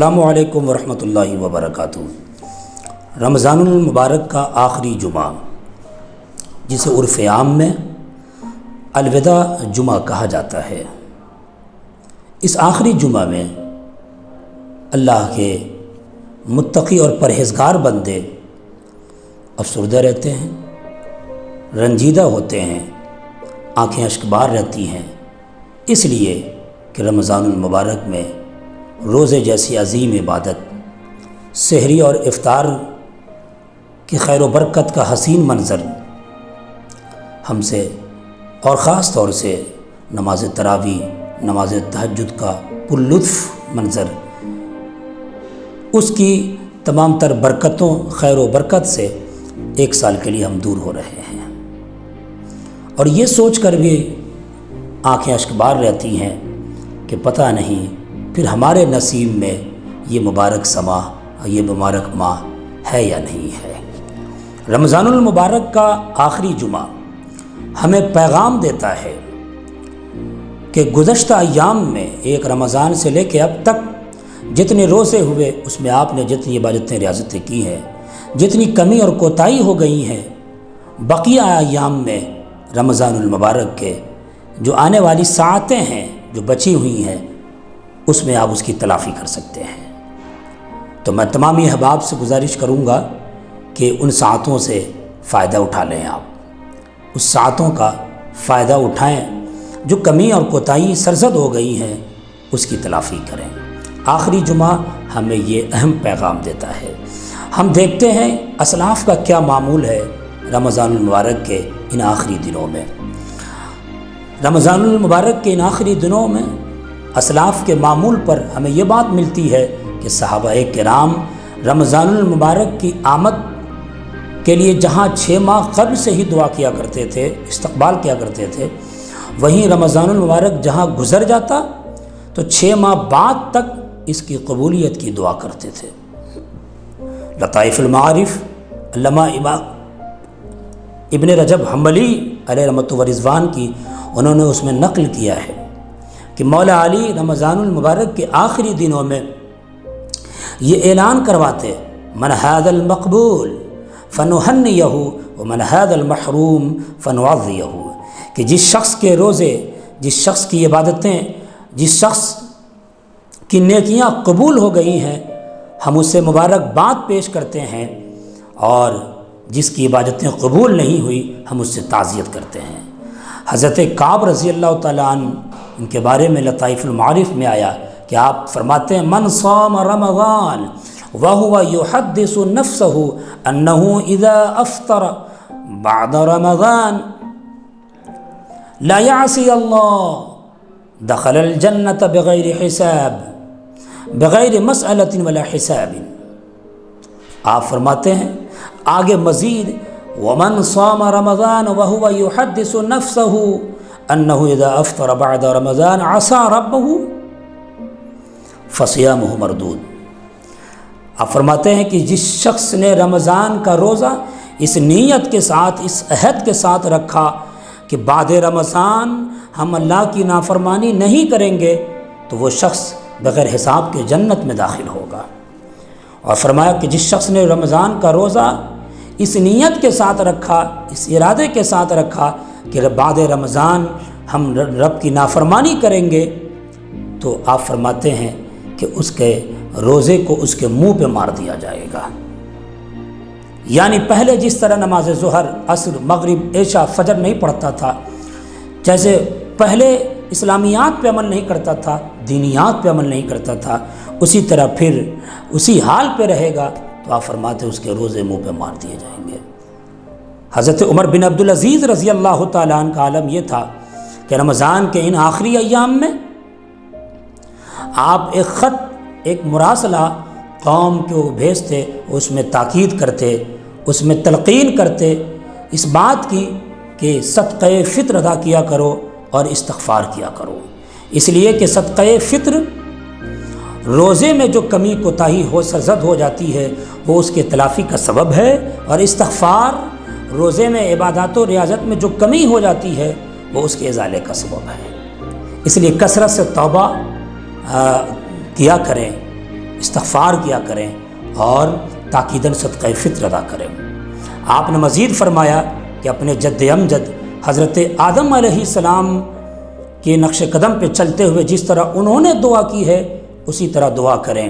السلام علیکم ورحمۃ اللہ وبرکاتہ۔ رمضان المبارک کا آخری جمعہ، جسے عرف عام میں الوداع جمعہ کہا جاتا ہے، اس آخری جمعہ میں اللہ کے متقی اور پرہیزگار بندے افسردہ رہتے ہیں، رنجیدہ ہوتے ہیں، آنکھیں اشکبار رہتی ہیں، اس لیے کہ رمضان المبارک میں روزے جیسی عظیم عبادت، سحری اور افطار کی خیر و برکت کا حسین منظر ہم سے، اور خاص طور سے نماز تراویح، نماز تہجد کا پر لطف منظر، اس کی تمام تر برکتوں، خیر و برکت سے ایک سال کے لیے ہم دور ہو رہے ہیں، اور یہ سوچ کر بھی آنکھیں اشکبار رہتی ہیں کہ پتہ نہیں پھر ہمارے نصیب میں یہ مبارک سما، یہ مبارک ماہ ہے یا نہیں ہے۔ رمضان المبارک کا آخری جمعہ ہمیں پیغام دیتا ہے کہ گزشتہ ایام میں، ایک رمضان سے لے کے اب تک جتنے روزے ہوئے، اس میں آپ نے جتنی عبادتیں ریاضتیں کی ہیں، جتنی کمی اور کوتاہی ہو گئی ہیں، بقیہ ایام میں رمضان المبارک کے جو آنے والی ساعتیں ہیں، جو بچی ہوئی ہیں، اس میں آپ اس کی تلافی کر سکتے ہیں۔ تو میں تمام احباب سے گزارش کروں گا کہ ان ساعتوں سے فائدہ اٹھا لیں، آپ اس ساعتوں کا فائدہ اٹھائیں، جو کمی اور کوتاہی سرزد ہو گئی ہیں اس کی تلافی کریں۔ آخری جمعہ ہمیں یہ اہم پیغام دیتا ہے۔ ہم دیکھتے ہیں اسلاف کا کیا معمول ہے رمضان المبارک کے ان آخری دنوں میں۔ رمضان المبارک کے ان آخری دنوں میں اسلاف کے معمول پر ہمیں یہ بات ملتی ہے کہ صحابہ کرام رمضان المبارک کی آمد کے لیے جہاں 6 ماہ قبل سے ہی دعا کیا کرتے تھے، استقبال کیا کرتے تھے، وہیں رمضان المبارک جہاں گزر جاتا تو 6 ماہ بعد تک اس کی قبولیت کی دعا کرتے تھے۔ لطائف المعارف علامہ ابن رجب حنبلی علیہ رحمۃ و رضوان کی انہوں نے اس میں نقل کیا ہے کہ مولا علی رمضان المبارک کے آخری دنوں میں یہ اعلان کرواتے، من هذا المقبول فنہنیہ ومن هذا المحروم فنعزیہ، کہ جس شخص کے روزے، جس شخص کی عبادتیں، جس شخص کی نیکیاں قبول ہو گئی ہیں، ہم اسے مبارکباد پیش کرتے ہیں، اور جس کی عبادتیں قبول نہیں ہوئی ہم اس سے تعزیت کرتے ہیں۔ حضرت کعب رضی اللہ تعالیٰ عنہ، ان کے بارے میں لطائف المعارف میں آیا کہ آپ فرماتے ہیں، من صام رمضان وهو يحدث نفسه انه اذا افطر بعد رمضان لا يعصي الله دخل الجنة بغیر حساب، بغیر مسئلة ولا حساب۔ آپ فرماتے ہیں آگے مزید، ومن صام رمضان وهو يحدث نفسه انه اذا افطر بعد رمضان عصى ربه فصيامه مردود۔ آپ فرماتے ہیں کہ جس شخص نے رمضان کا روزہ اس نیت کے ساتھ، اس عہد کے ساتھ رکھا کہ بعد رمضان ہم اللہ کی نافرمانی نہیں کریں گے، تو وہ شخص بغیر حساب کے جنت میں داخل ہوگا۔ اور فرمایا کہ جس شخص نے رمضان کا روزہ اس نیت کے ساتھ رکھا، اس ارادے کے ساتھ رکھا کہ بعد رمضان ہم رب کی نافرمانی کریں گے، تو آپ فرماتے ہیں کہ اس کے روزے کو اس کے منہ پہ مار دیا جائے گا۔ یعنی پہلے جس طرح نماز ظہر، عصر، مغرب، عشاء، فجر نہیں پڑھتا تھا، جیسے پہلے اسلامیات پہ عمل نہیں کرتا تھا، دینیات پہ عمل نہیں کرتا تھا، اسی طرح پھر اسی حال پہ رہے گا، تو آپ فرماتے اس کے روزے منہ پہ مار دیے جائیں گے۔ حضرت عمر بن عبدالعزیز رضی اللہ تعالیٰ عنہ کا عالم یہ تھا کہ رمضان کے ان آخری ایام میں آپ ایک خط، ایک مراسلہ قوم کو بھیجتے، اس میں تاکید کرتے، اس میں تلقین کرتے اس بات کی کہ صدقہ فطر ادا کیا کرو اور استغفار کیا کرو، اس لیے کہ صدقہ فطر روزے میں جو کمی کوتاہی ہو سرزد ہو جاتی ہے وہ اس کے تلافی کا سبب ہے، اور استغفار روزے میں عبادات و ریاضت میں جو کمی ہو جاتی ہے وہ اس کے ازالے کا سبب ہے۔ اس لیے کثرت سے توبہ کیا کریں، استغفار کیا کریں اور تاکیداً صدقہ فطر ادا کریں۔ آپ نے مزید فرمایا کہ اپنے جد امجد حضرت آدم علیہ السلام کے نقش قدم پہ چلتے ہوئے جس طرح انہوں نے دعا کی ہے اسی طرح دعا کریں۔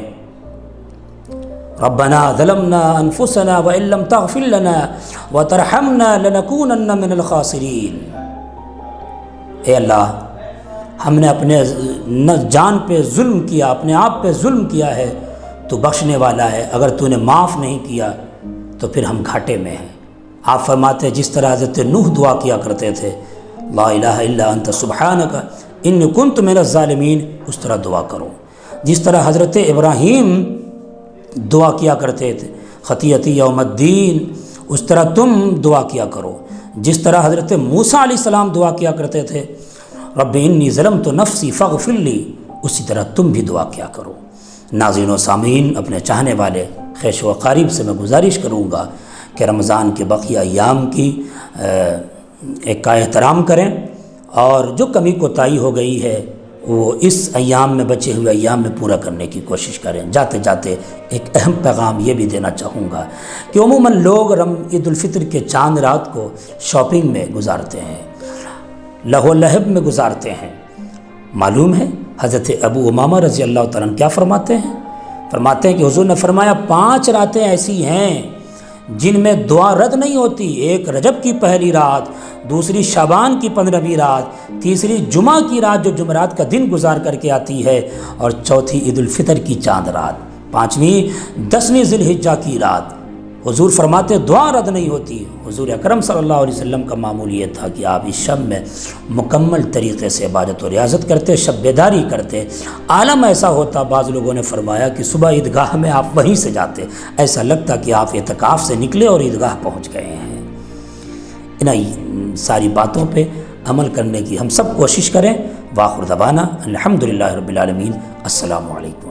ربنا ظلمنا انفسنا وان لم تغفر لنا وترحمنا لنكونن من الخاسرین۔ اے اللہ، ہم نے اپنے جان پہ ظلم کیا، اپنے آپ پہ ظلم کیا ہے، تو بخشنے والا ہے، اگر تو نے معاف نہیں کیا تو پھر ہم گھاٹے میں ہیں۔ آپ فرماتے ہیں جس طرح حضرت نوح دعا کیا کرتے تھے، لا الہ الا انت سبحانک انی کنت من الظالمین، اس طرح دعا کرو۔ جس طرح حضرت ابراہیم دعا کیا کرتے تھے، خطیئتی یوم الدین، اس طرح تم دعا کیا کرو۔ جس طرح حضرت موسیٰ علیہ السلام دعا کیا کرتے تھے، رب انی ظلمت نفسی فاغفر لی، اسی طرح تم بھی دعا کیا کرو۔ ناظرین و سامعین، اپنے چاہنے والے خیش و اقارب سے میں گزارش کروں گا کہ رمضان کے بقیہ ایام کی ایک کا احترام کریں، اور جو کمی کوتاہی ہو گئی ہے وہ اس ایام میں، بچے ہوئے ایام میں پورا کرنے کی کوشش کریں۔ جاتے جاتے ایک اہم پیغام یہ بھی دینا چاہوں گا کہ عموماً لوگ عید الفطر کے چاند رات کو شاپنگ میں گزارتے ہیں، لہو و لہب میں گزارتے ہیں۔ معلوم ہے حضرت ابو امامہ رضی اللہ تعالیٰ عنہ کیا فرماتے ہیں کہ حضور نے فرمایا 5 راتیں ایسی ہیں جن میں دعا رد نہیں ہوتی۔ ایک رجب کی پہلی رات، دوسری شعبان کی 15ویں رات، تیسری جمعہ کی رات جو جمعرات کا دن گزار کر کے آتی ہے، اور چوتھی عید الفطر کی چاند رات، 5ویں 10ویں ذی الحجہ کی رات۔ حضور فرماتے دعا رد نہیں ہوتی۔ حضور اکرم صلی اللہ علیہ وسلم کا معمول یہ تھا کہ آپ اس شب میں مکمل طریقے سے عبادت و ریاضت کرتے، شب بیداری کرتے۔ عالم ایسا ہوتا، بعض لوگوں نے فرمایا کہ صبح عیدگاہ میں آپ وہیں سے جاتے، ایسا لگتا کہ آپ اعتکاف سے نکلے اور عیدگاہ پہنچ گئے ہیں۔ ان ساری باتوں پہ عمل کرنے کی ہم سب کوشش کریں۔ وآخر دعوانا الحمدللہ رب العالمین۔ السلام علیکم۔